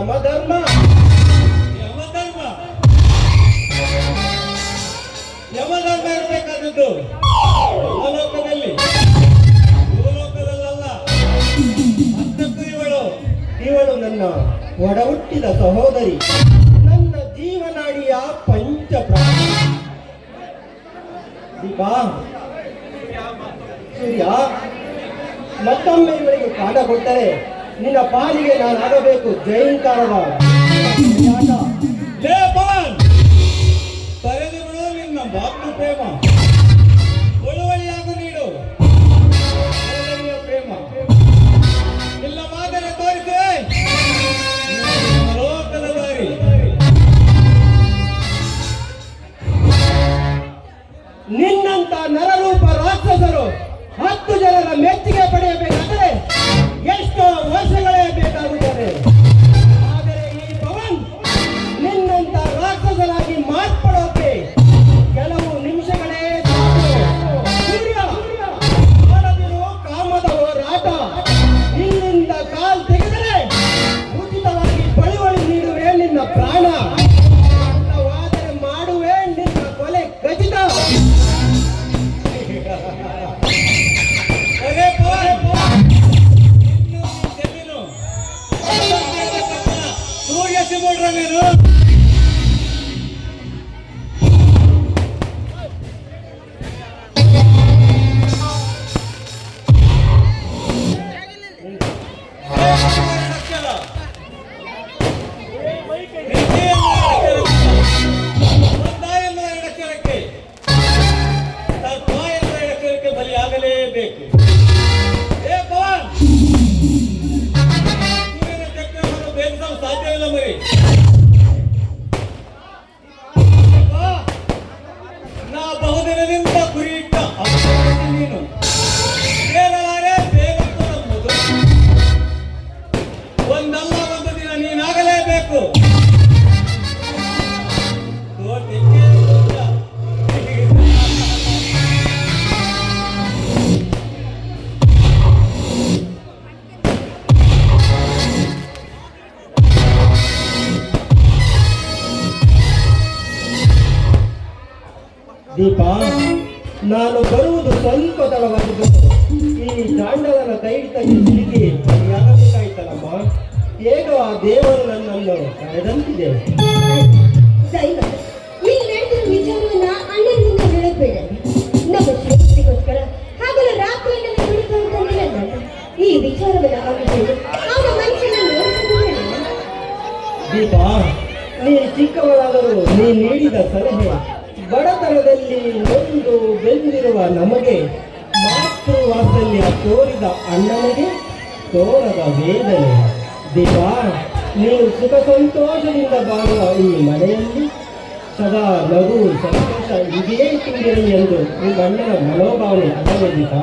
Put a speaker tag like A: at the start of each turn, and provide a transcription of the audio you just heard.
A: ಯಮಧರ್ಮ.
B: ಯಮಧರ್ಮ ಯಮಧರ್ಮ ಇರಬೇಕಾದದ್ದು ಲೋಕದಲ್ಲಿ, ಭೂಲೋಕದಲ್ಲ. ಹತ್ತಕ್ಕೂ
A: ಇವಳು ನನ್ನ ಒಡ ಹುಟ್ಟಿದ ಸಹೋದರಿ, ನನ್ನ ಜೀವನಾಡಿಯ ಪಂಚಪ್ರಾಣ. ದೀಪಾ, ಸೂರ್ಯ, ಮತ್ತೊಮ್ಮೆ ಇವಳಿಗೆ ಕಾಟ ಕೊಟ್ಟರೆ ನಿನ್ನ ಪಾಲಿಗೆ ನಾನಾಗಬೇಕು ಜಯಂಕಾರದ.
B: ತರೆದು ಬಿಡು ನಿನ್ನ ಮಾತೃ ಪ್ರೇಮ, ಒಳುವಳಿಯಾಗು ನೀಡು ಪ್ರೇಮ. ಇಲ್ಲ ಮಾದರಿ ತೋರಿಸಿ ಲೋಕದ ದಾರಿ.
A: ನಿನ್ನಂತ ನರರೂಪ ರಾಕ್ಷಸರು 10 ಜನರ ಮೆಚ್ಚುಗೆ ಪಡೆಯಬೇಕಾದರೆ ಎಷ್ಟೋ ವರ್ಷಗಳೇ ಬೇಕಾಗುತ್ತದೆ. ಆದರೆ ಈ ಪವನ್ ನಿನ್ನಂತ ರಾಕ್ಷಸರಾಗಿ ಮಾರ್ಪಡೋಕೆ ಕೆಲವು ನಿಮಿಷಗಳೇ ಸಾಕು. ಸೂರ್ಯ, ಮಾಡದಿರೋ ಕಾಮದ ಹೋರಾಟ. ಇಲ್ಲಿಂದ ಕಾಲ್ ತೆಗೆದರೆ ಉಚಿತವಾಗಿ ಬಳುವಳಿ ನೀಡುವೆ ನಿನ್ನ ಪ್ರಾಣ. ಅರ್ಥವಾದರೆ ಮಾಡುವೆ ನಿನ್ನ ಕೊಲೆ ಖಚಿತ.
B: ಸೂರ್ಯ ಸಿಗೋಡ್ರ ನೀನು. ಬಲಿಯಾಗಲೇಬೇಕು. ಸಾಧ್ಯವಿಲ್ಲ ಮರಿ. ನಾ ಬಹುದಿನದಿಂದ ಗುರಿ ಇಟ್ಟ ನೀನು ಬೇರೆ ಬೇಗಂತೂ ನಮ್ಮದು. ಒಂದಲ್ಲ ಒಂದು ದಿನ ನೀನಾಗಲೇಬೇಕು.
A: ದೀಪ, ನಾನು ಬರುವುದು ಸ್ವಲ್ಪ ತಡವಾಗಿದ್ದು ಈ ಚಾಂಡಲನ ಕೈ ಹಿಡಿತಕ್ಕೆ ಸಿಲುಕಿ ಯಾಗಬೇಕಾಯ್ತಲ್ಲಮ್ಮ. ಹೇಗೋ ಆ ದೇವರು ನನ್ನನ್ನು ಕರೆದಂತಿದೆ.
C: ವಿಚಾರವನ್ನ ಅಣ್ಣನಿಂದ ಹೇಳಬೇಡ. ನಮ್ಮ ಶ್ರೇಷ್ಠಿಗೋಸ್ಕರ ಹಾಗಲ್ಲ ರಾತ್ರಿಯಿಂದ ದುಡಿದಂತ ಈ ವಿಚಾರವನ್ನ ಅವನಿಗೆ ಅವನ ಮನುಷ್ಯನನ್ನು
A: ದೀಪ, ನೀ ಚಿಕ್ಕವರಾದರೂ ನೀ ನೀಡಿದ ಸಲಹೆ ಬಡತನದಲ್ಲಿ ನೊಂದು ಬೆಂದಿರುವ ನಮಗೆ ಮಾತೃ ವಾತ್ಸಲ್ಯ ತೋರಿದ ಅಣ್ಣನಿಗೆ ತೋರದ ವೇದನೆ. ದೀಪ, ನೀವು ಸುಖ ಸಂತೋಷದಿಂದ ಬಾಳುವ ಈ ಮನೆಯಲ್ಲಿ ಸದಾ ನಗು ಸಂತೋಷ ಇದೇ ತುಂಬಿರಲಿ ಎಂದು ನಿಮ್ಮ ಅಣ್ಣನ ಮನೋಭಾವನೆ ಅಲ್ಲವೇ ದೀಪ?